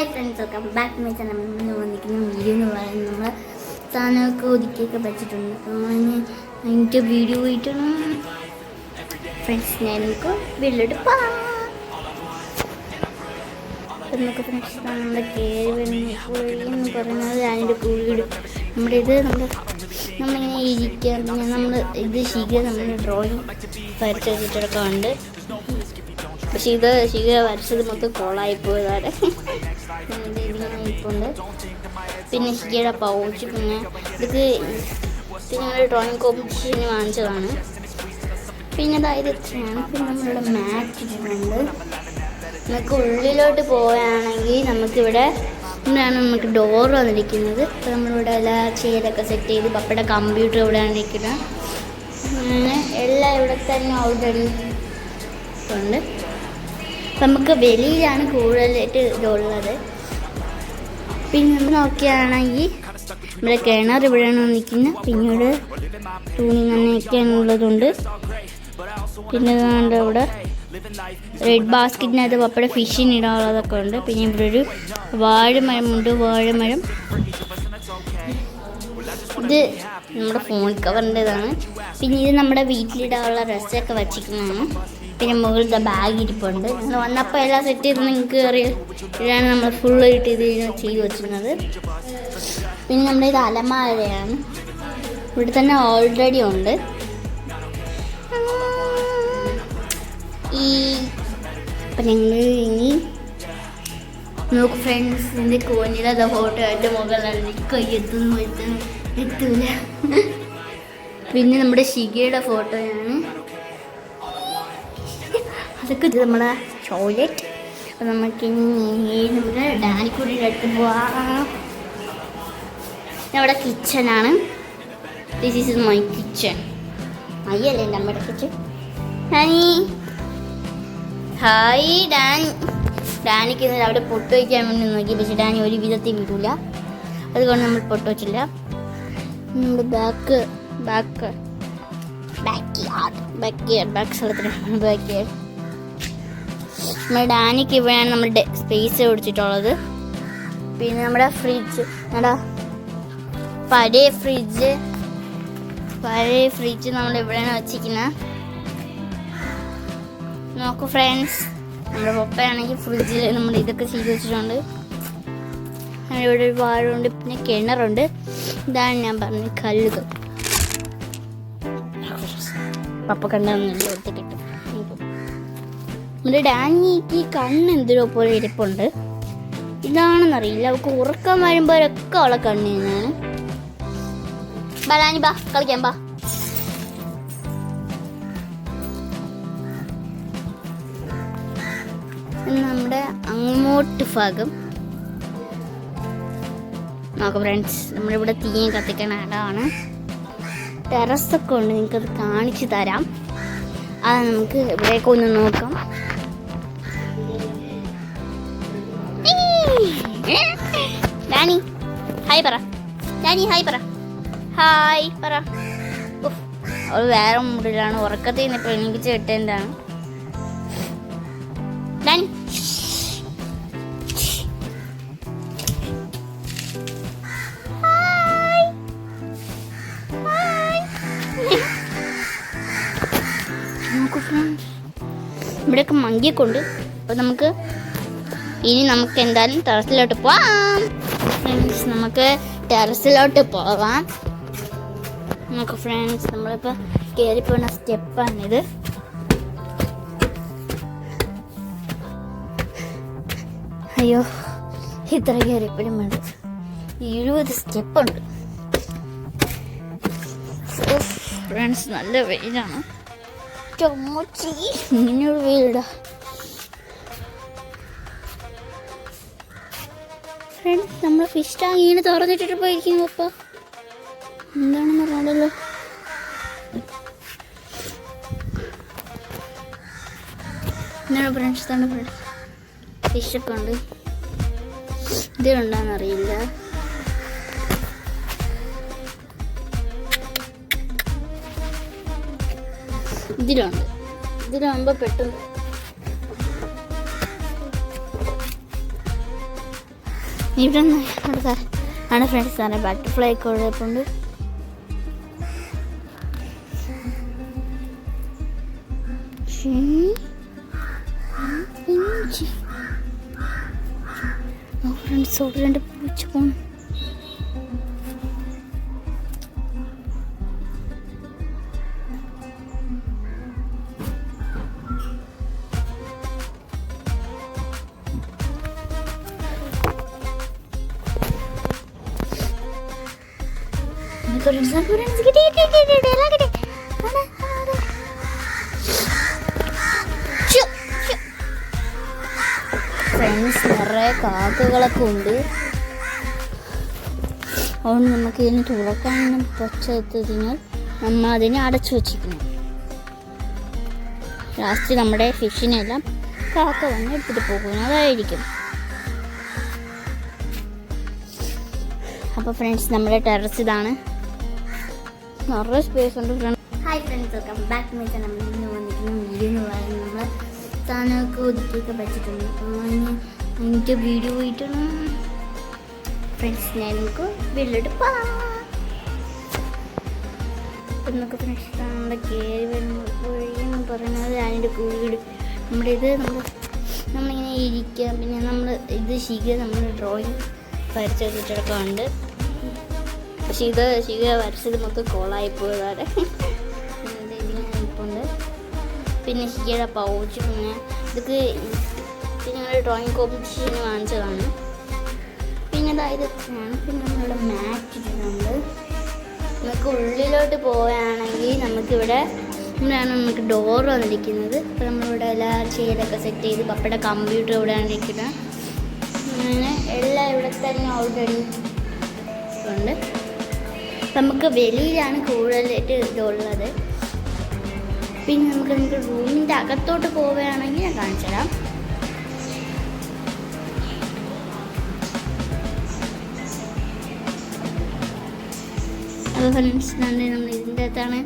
Hi friends, welcome back to my channel. നമ്മൾ വന്നിരിക്കുന്ന video എന്ന് പറയുന്നത് നമ്മൾ സാധനമൊക്കെ ഒതുക്കിയൊക്കെ വെച്ചിട്ടുണ്ട്. അതിൻ്റെ വീഡിയോ ആയിട്ടാണ് ഫ്രണ്ട്സ്. ഞാൻ നമുക്ക് വീട്ടിലോട്ട് പോകാം. നമുക്ക് ഫ്രണ്ട്സ് നമ്മുടെ കയറി വരുന്ന പറയുന്നത് അതിൻ്റെ വീട് നമ്മുടെ ഇത് നമ്മളിങ്ങനെ ഇരിക്കുക. പിന്നെ നമ്മൾ ഇത് ശീഘ്രം നമ്മൾ ഡ്രോയിങ് വരച്ച് വെച്ചിട്ടൊക്കെ ഉണ്ട്. പക്ഷെ ഇത് ശീഘ്രം വരച്ചത് മൊത്തം കോളായിപ്പോയതാണ്. ഇതിങ്ങനെ ഇരിപ്പുണ്ട്. പിന്നെ ശിഖയുടെ പൗച്ച്, പിന്നെ ഇത് ഞങ്ങളുടെ ഡ്രോയിങ് കോമ്പറ്റീഷന് വാങ്ങിച്ചതാണ്. പിന്നെ അതായത് പിന്നെ നമ്മളിവിടെ മാറ്റ് ഇട്ടിട്ടുണ്ട്. നമുക്ക് ഉള്ളിലോട്ട് പോവുകയാണെങ്കിൽ നമുക്കിവിടെ ഇവിടെയാണ് നമുക്ക് ഡോർ വന്നിരിക്കുന്നത്. അപ്പോൾ നമ്മളിവിടെ എല്ലാ ചെയറൊക്കെ സെറ്റ് ചെയ്ത് പപ്പയുടെ കമ്പ്യൂട്ടർ ഇവിടെയാണ് ഇരിക്കുന്നത്. അങ്ങനെ എല്ലാം ഇവിടെ തന്നെ ഓൾറെഡി ഉണ്ട്. നമുക്ക് വെളിയിലാണ് കൂടുതലായിട്ട് ഇതുള്ളത്. പിന്നെ നമ്മൾ നോക്കുകയാണെങ്കിൽ നമ്മുടെ കിണർ ഇവിടെയാണ് നിൽക്കുന്നത്. പിന്നീട് തുണി നനയ്ക്കാനുള്ളതുണ്ട്. പിന്നെ അതുകൊണ്ട് ഇവിടെ റെഡ് ബാസ്ക്കറ്റിനകത്ത് പപ്പയുടെ ഫിഷിന് ഇടാനുള്ളതൊക്കെ ഉണ്ട്. പിന്നെ ഇവിടെ ഒരു വാഴമരമുണ്ട്. വാഴമരം ഇത് നമ്മുടെ ഫോൺ കവറിൻ്റെതാണ്. പിന്നെ ഇത് നമ്മുടെ വീട്ടിലിടാനുള്ള ഡ്രസ്സൊക്കെ വച്ചിരിക്കുന്നതാണ്. പിന്നെ മുകളിലത്തെ ബാഗ് ഇരിപ്പുണ്ട്. ഞങ്ങൾ വന്നപ്പോൾ എല്ലാം സെറ്റ് ചെയ്ത് നിങ്ങൾക്ക് അറിയാം. ഇതാണ് നമ്മൾ ഫുള്ളായിട്ട് ഇത് ചെയ്ത് വെച്ചിരുന്നത്. പിന്നെ നമ്മുടെ ഇത് അലമാരയാണ്. ഇവിടെ തന്നെ ഓൾറെഡി ഉണ്ട്. അപ്പം ഞങ്ങൾ ഇനി നോക്ക് ഫ്രണ്ട്സ്, എൻ്റെ കോഞ്ഞിലത് ഫോട്ടോ എൻ്റെ മുകളിലാണ്. കൈ എത്തൂല. പിന്നെ നമ്മുടെ ശിഖയുടെ ഫോട്ടോയാണ്. അതൊക്കെ നമ്മുടെ ടോയ്ലറ്റ്. അപ്പം നമുക്കിനി നമ്മുടെ ഡാനിക്കുട്ടിയുടെ അടുത്ത് പോവാം. അവിടെ കിച്ചനാണ്. This is my kitchen. അയ്യല്ലേ നമ്മുടെ കിച്ചൺ. ഹായ് ഡാനിക്ക് അവിടെ പൊട്ട് വയ്ക്കാൻ വേണ്ടി നോക്കി. പക്ഷേ ഡാനി ഒരു വിധത്തിൽ വിടില്ല. അതുകൊണ്ട് നമ്മൾ പൊട്ട് വച്ചില്ല. നമ്മുടെ ബാക്ക് സ്ഥലത്തിനാണ് ബാക്ക് യാർഡ്. നമ്മുടെ ഡാനിക്ക് ഇവിടെയാണ് നമ്മുടെ സ്പേസ് കൊടുത്തിട്ടുള്ളത്. പിന്നെ നമ്മുടെ ഫ്രിഡ്ജ്, നമ്മുടെ പഴയ ഫ്രിഡ്ജ് നമ്മൾ ഇവിടെയാണ് വച്ചിരിക്കുന്നത്. നോക്കൂ ഫ്രണ്ട്സ്, നമ്മുടെ പപ്പയാണെങ്കിൽ ഫ്രിഡ്ജിൽ നമ്മൾ ഇതൊക്കെ ചെയ്ത് വെച്ചിട്ടുണ്ട്. ഇവിടെ ഒരു വാഴയുണ്ട്. പിന്നെ കിണറുണ്ട്. ഇതാണ് ഞാൻ പറഞ്ഞ കല്ലുകൾ. പപ്പ കണ്ടൊന്നുമില്ല, കൊടുത്ത് കിട്ടും. നമ്മുടെ ഡാനിക്ക് കണ്ണ് എന്തിനോ പോലെ ഇരിപ്പുണ്ട്. ഇതാണെന്നറിയില്ല. അവൾക്ക് ഉറക്കം വരുമ്പോഴൊക്കെ അവളെ കണ്ണ് തന്നെയാണ്. ഡാനി ബാ കളിക്കാൻ ബാ. നമ്മുടെ അങ്ങോട്ട് ഭാഗം നോക്കാം ഫ്രണ്ട്സ്. നമ്മളിവിടെ തീയും കത്തിക്കണ ഇടമാണ്. ടെറസൊക്കെ ഉണ്ട്, നിങ്ങൾക്കത് കാണിച്ചു തരാം. അത് നമുക്ക് ഇവിടേക്ക് ഒന്ന് നോക്കാം. ഡാനി ഹായ് പറ. ഹായ് പറ. അവൾ വേറെ മുടിലാണ്. ഉറക്കത്തിൽ നിന്ന് ഇപ്പോൾ എനിക്ക് ചേട്ടേന്താണ്. ഡാനി ഇവിടെയൊക്കെ മങ്കിയൊക്കെ. അപ്പോൾ നമുക്ക് എന്തായാലും ടെറസിലോട്ട് പോവാം. ഫ്രണ്ട്സ്, നമുക്ക് ടെറസിലോട്ട് പോവാം. നമുക്ക് ഫ്രണ്ട്സ് നമ്മളിപ്പോൾ കയറിപ്പോകുന്ന സ്റ്റെപ്പാണിത്. അയ്യോ, ഇത്ര കയറിയപ്പോഴും വേണ്ട 70 സ്റ്റെപ്പുണ്ട്. ഫ്രണ്ട്സ്, നല്ല വെയിലാണ്. ഇങ്ങനെയൊരു വെയിലിടാ ഫ്രണ്ട്സ്. നമ്മൾ ഫിഷ് ടാങ്ക് ഇങ്ങനെ തുറന്നിട്ടിട്ട് പോയിരിക്കുന്നു. അപ്പോൾ എന്താണെന്ന് അറിയാമല്ലോ. എന്താണ് ഫ്രണ്ട്സ്, ഫിഷൊക്കെ ഉണ്ട്. ഇതിലുണ്ടാന്നറിയില്ല. ഇതിലാകുമ്പോൾ പെട്ടെന്ന് ഇവിടെ ആണ് ഫ്രണ്ട്സ് തന്നെ ബട്ടർഫ്ലൈ ഒക്കെ ഉള്ളപ്പോണ്ട്. ഫ്രണ്ട്സ് അവിടെ 2 പൂച്ച പോണം. ഫ്രണ്ട്സ് നിറയെ കാക്കകളൊക്കെ ഉണ്ട്. അതുകൊണ്ട് നമുക്ക് ഇതിന് തുറക്കാനും പച്ചത്തിനാൽ നമ്മൾ അതിനെ അടച്ചു വച്ചിരിക്കുന്നു. ലാസ്റ്റ് നമ്മുടെ ഫിഷിനെല്ലാം കാക്ക വന്ന് എടുത്തിട്ട് പോകുന്നതായിരിക്കും. അപ്പോൾ ഫ്രണ്ട്സ് നമ്മുടെ ടെറസ് ഇതാണ്. നിറയെ സ്പേസ് ഉണ്ട് friends. Hi friends, welcome back to my channel. നമ്മൾ ഇന്ന് വന്നിരിക്കുന്ന വീഡിയോ എന്ന് പറയുന്നത് നമ്മൾ സാധനമൊക്കെ ഒതുക്കിയൊക്കെ വെച്ചിട്ടുണ്ട്. അപ്പോൾ എനിക്ക് വീഡിയോ പോയിട്ടാണ് ഫ്രണ്ട്സ്. ഞാൻ നമുക്ക് വീട്ടിലോട്ട് പോകാം. അപ്പം നമുക്ക് ഫ്രണ്ട്സ് നമ്മുടെ കയറി വരുമ്പോഴേന്ന് പറയുന്നത് അതിൻ്റെ വീട് നമ്മുടെ ഇത് നമ്മളിങ്ങനെ ഇരിക്കാം. പിന്നെ നമ്മൾ ഇത് ശീഘ്രം നമ്മൾ ഡ്രോയിങ് വരച്ച് വെച്ചിട്ടൊക്കെ ഉണ്ട്. പക്ഷെ ഇത് ശീഘ്രം വരച്ചത് മൊത്തം കോളായിപ്പോയതാണ്. ഇതിങ്ങനെ ഇരിപ്പുണ്ട്. പിന്നെ ശീഘ്ര പൗച്ച്, പിന്നെ ഇതൊക്കെ ഞങ്ങളുടെ ഡ്രോയിങ് കോമ്പറ്റീഷന് വാങ്ങിച്ചതാണ്. പിന്നെ അതായത് പിന്നെ നമ്മളിവിടെ മാറ്റ് ഇട്ടിട്ടുണ്ട്. നമുക്ക് ഉള്ളിലോട്ട് പോവുകയാണെങ്കിൽ നമുക്കിവിടെ ഇവിടെയാണ് നമുക്ക് ഡോർ വന്നിരിക്കുന്നത്. അപ്പോൾ നമ്മളിവിടെ എല്ലാ ചെയറൊക്കെ സെറ്റ് ചെയ്ത് പപ്പയുടെ കമ്പ്യൂട്ടർ ഇവിടെയാണ് ഇരിക്കുന്നത്. അങ്ങനെ എല്ലാം ഇവിടെ തന്നെ ഓൾറെഡി ഉണ്ട്. നമുക്ക് വെളിയിലാണ് കൂടുതലായിട്ട് ഇതുള്ളത്. പിന്നെ നമുക്ക് റൂമിൻ്റെ അകത്തോട്ട് പോവുകയാണെങ്കിൽ ഞാൻ കാണിച്ചു തരാം. അപ്പോൾ ഫ്രണ്ട്സ് നമ്മൾ ഇതിൻ്റെ അകത്താണ്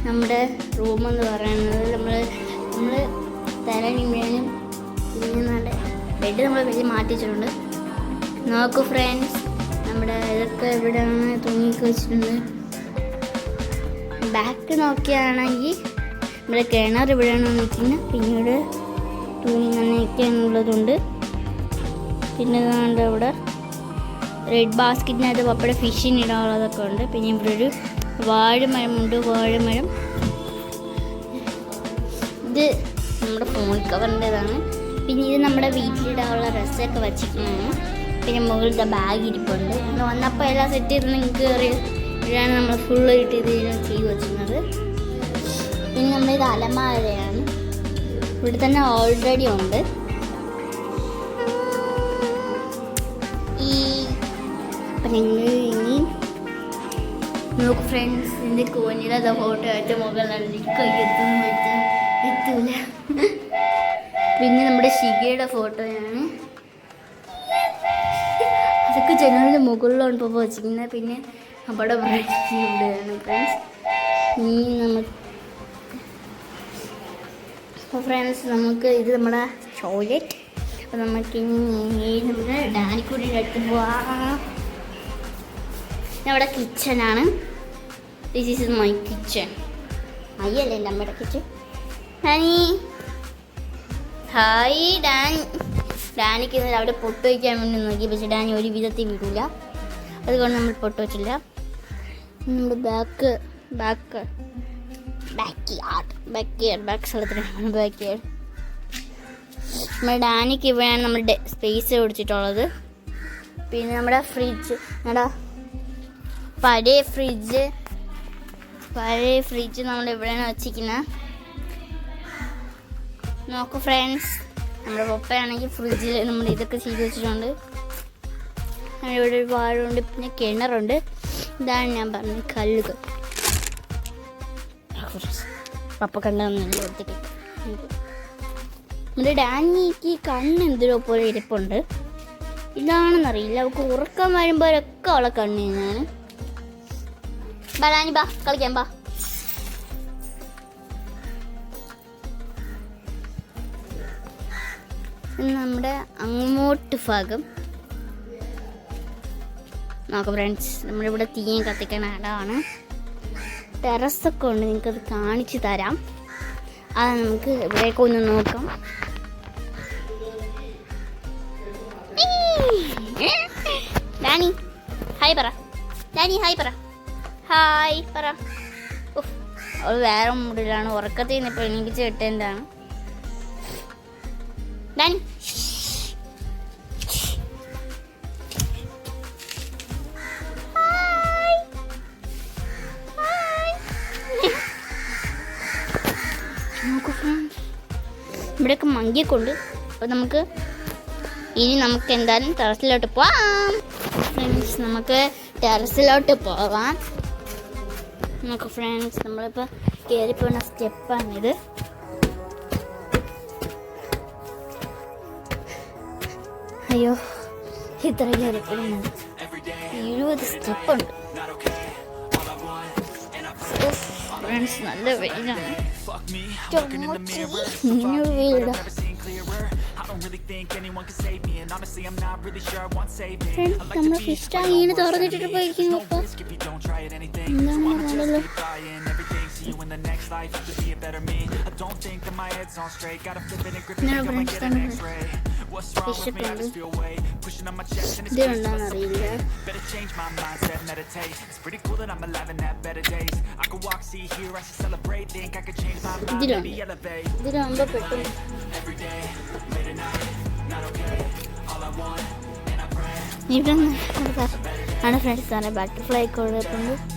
നമ്മുടെ റൂമെന്ന് പറയുന്നത്. നമ്മൾ തലണിമേനും പിന്നെ നമ്മുടെ ബെഡ് നമ്മൾ വലിയ മാറ്റി വെച്ചിട്ടുണ്ട്. നോക്കൂ ഫ്രണ്ട്സ്, നമ്മുടെ ഇതൊക്കെ ഇവിടെയാണ് തൂങ്ങിക്ക് വെച്ചിട്ടുണ്ട്. ബാക്ക് നോക്കിയാണെങ്കിൽ നമ്മുടെ കിണർ ഇവിടെയാണ് നിൽക്കുന്നത്. പിന്നീട് തൂങ്ങി നനയ്ക്കാനുള്ളതുണ്ട്. പിന്നെ ഇതാണ്ട് ഇവിടെ റെഡ് ബാസ്ക്കറ്റിനകത്ത് പപ്പയുടെ ഫിഷിനിടാനുള്ളതൊക്കെ ഉണ്ട്. പിന്നെ ഇവിടെ ഒരു വാഴമരമുണ്ട്. വാഴമരം ഇത് നമ്മുടെ ഫോൺ കവറിൻ്റെതാണ്. പിന്നെ ഇത് നമ്മുടെ വീട്ടിലിടാനുള്ള ഡ്രസ്സൊക്കെ വച്ചിരിക്കുന്നതാണ്. പിന്നെ മുകളിലത്തെ ബാഗ് ഇരിപ്പുണ്ട്. നമ്മൾ വന്നപ്പോൾ എല്ലാം സെറ്റ് ചെയ്ത് നിങ്ങൾക്ക് ഇതാണ് നമ്മൾ ഫുള്ള് ഇട്ട് ഇത് ചെയ്ത് വെച്ചിരുന്നത്. പിന്നെ നമ്മളിത് അലമാരയാണ്. ഇവിടെ തന്നെ ഓൾറെഡി ഉണ്ട്. അപ്പം നിങ്ങൾ ഇനി നോക്ക് ഫ്രണ്ട്സ്, എൻ്റെ കോനിയുടെ ഫോട്ടോ ആയിട്ട് മുകളിലാണ് കയ്യെത്തുന്നു എത്തൂല. പിന്നെ നമ്മുടെ ശിഖയുടെ ഫോട്ടോയാണ്. അതൊക്കെ ജനലിൻ്റെ മുകളിലാണ് ഇപ്പോൾ വെച്ചിരിക്കുന്നത്. പിന്നെ അവിടെ ഇവിടെയാണ് ഫ്രണ്ട്സ്. ഇനി നമുക്ക് അപ്പോൾ ഫ്രണ്ട്സ് നമുക്ക് ഇത് നമ്മുടെ ടോയ്ലറ്റ്. അപ്പോൾ നമുക്കിനി നമ്മുടെ ഡാനിക്കൂടിയുടെ അടുത്ത് പോവാം. അവിടെ കിച്ചനാണ്. This is my kitchen. അയ്യല്ലേ നമ്മുടെ കിച്ചൺ. Dani hi. ഡാനിക്ക് അവിടെ പൊട്ട് വയ്ക്കാൻ വേണ്ടി നോക്കി, പക്ഷേ ഡാനി ഒരു വിധത്തിൽ വിടില്ല. അതുകൊണ്ട് നമ്മൾ പൊട്ട് വെച്ചില്ല. നമ്മുടെ ബാക്ക് സ്ഥലത്തിനാണ് ബാക്ക് യാർഡ്. നമ്മുടെ ഡാനിക്ക് ഇവിടെയാണ് നമ്മുടെ സ്പേസ് കൊടുത്തിട്ടുള്ളത്. പിന്നെ നമ്മുടെ ഫ്രിഡ്ജ്, നമ്മുടെ പഴയ ഫ്രിഡ്ജ് നമ്മൾ ഇവിടെയാണ് വെച്ചിരിക്കുന്നത്. നോക്കൂ ഫ്രണ്ട്സ്, നമ്മുടെ പപ്പയാണെങ്കിൽ ഫ്രിഡ്ജിൽ നമ്മൾ ഇതൊക്കെ ചെയ്ത് വെച്ചിട്ടുണ്ട്. ഇവിടെ ഒരു വാഴയുണ്ട്. പിന്നെ കിണറുണ്ട്. ഇതാണ് ഞാൻ പറഞ്ഞത് കല്ലുകൾ. പപ്പ കണ്ടൊന്നുമില്ല ഒത്തിരി. നമ്മുടെ ഡാനിക്ക് കണ്ണ് എന്തിനോ പോലെ ഇരിപ്പുണ്ട്. ഇതാണെന്നറിയില്ല. അവൾക്ക് ഉറക്കം വരുമ്പോഴൊക്കെ അവളെ കണ്ണ് തന്നെയാണ്. ഡാനി ബാ കളിക്കാൻ ബാ. നമ്മുടെ അങ്ങോട്ട് ഭാഗം നോക്കാം ഫ്രണ്ട്സ്, നമ്മളിവിടെ തീയും കത്തിക്കണ ഇടമാണ്. ടെറസൊക്കെ ഉണ്ട്, നിങ്ങൾക്കത് കാണിച്ചു തരാം. അത് നമുക്ക് ഇവിടേക്ക് ഒന്ന് നോക്കാം. ഡാനി ഹായ് പറ, ഡാനി ഹായ് പറ, ഹായ് പറ. അവൾ വേറെ മൂഡിലാണ്, ഉറക്കത്തിൽ നിന്ന് ഇപ്പോൾ എണീപ്പിച്ച് കിട്ടേണ്ടതാണ്. ഡാനി ഇവിടെയൊക്കെ മങ്കിയൊക്കെ. അപ്പോൾ നമുക്ക് എന്തായാലും ടെറസിലോട്ട് പോവാം ഫ്രണ്ട്സ്. നമുക്ക് ടെറസിലോട്ട് പോവാം. നമുക്ക് ഫ്രണ്ട്സ്, നമ്മളിപ്പോൾ കയറിപ്പോണ സ്റ്റെപ്പാണിത്. അയ്യോ, ഇത്ര കയറിപ്പോഴുന്നത് 70 സ്റ്റെപ്പുണ്ട് ഫ്രണ്ട്സ്. നല്ല വെയിലാണ്, വെയിലിടാം. നമ്മൾ ഫിഷ് ടാങ്ക് ഇങ്ങനെ തുറന്നിട്ടിട്ട് പോയിരിക്കുന്നു. അപ്പോൾ എന്താണ് പറഞ്ഞല്ലോ, ഇതിലുണ്ടാന്നറിയില്ല. ഇതിലാകുമ്പോ പെട്ടെന്ന് ഇവിടെ ആണ് ഫ്രണ്ട്സ്. നല്ല ബട്ടർഫ്ലൈ കൊടുക്കുന്നുണ്ട്.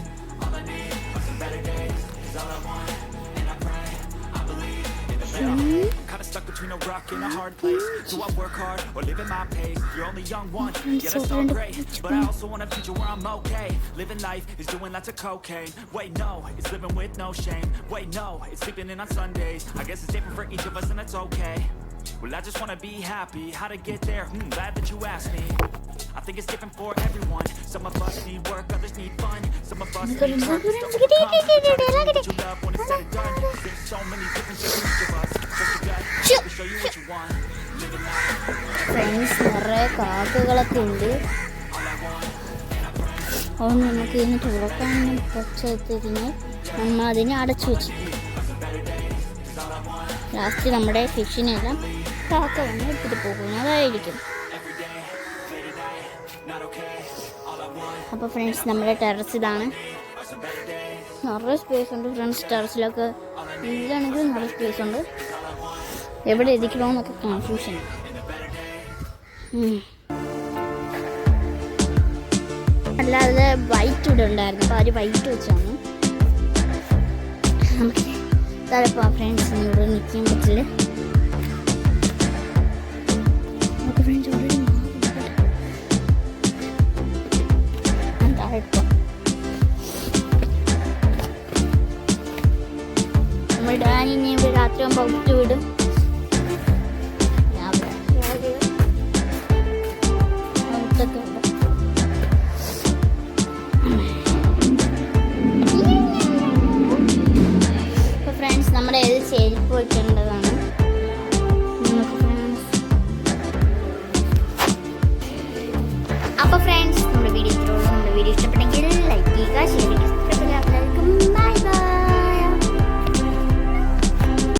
Stuck between a rock and a hard place, so I work hard or live at my pace. You're only young one, yeah that's all great, but I also want a future where I'm okay. Living life is doing lots of cocaine. Wait no, it's living with no shame. Wait no, it's sleeping in on Sundays. I guess it's different for each of us and that's okay. Well I just wanna be happy, how to get there, glad that you asked me. I think it's different for everyone. Some of us need work, others need fun. Some of us need purpose, don't come. What you love when it's said and done. There's so many different things for each of us. Friends, നിറയെ കാക്കകളൊക്കെ ഉണ്ട്. അതുകൊണ്ട് നമുക്ക് ഇതിന് തുറക്കാനും പച്ചത്തിരിഞ്ഞ് നമ്മൾ അതിനെ അടച്ചു വെച്ചിട്ടുണ്ട്. ലാസ്റ്റ് നമ്മുടെ ഫിഷിനെല്ലാം കാക്ക വന്ന് എടുത്തിട്ട് പോകുന്നതായിരിക്കും. അപ്പോൾ ഫ്രണ്ട്സ്, നമ്മുടെ ടെറസ് ഇതാണ്. നിറയെ സ്പേസ് ഉണ്ട് ഫ്രണ്ട്സ്. ടെറസിലൊക്കെ ഇല്ലാണെങ്കിലും നിറയെ സ്പേസ് ഉണ്ട്. എവിടെ ഇരിക്കണമെന്നൊക്കെ കൺഫ്യൂഷൻ. അല്ലാതെ വൈറ്റ് ഇവിടെ ഉണ്ടായിരുന്നു, അപ്പോൾ അവർ വൈറ്റ് വെച്ചാണ്. നമുക്ക് തലപ്പോൾ ഫ്രണ്ട്സിന് ഇവിടെ നിൽക്കാൻ പറ്റില്ല.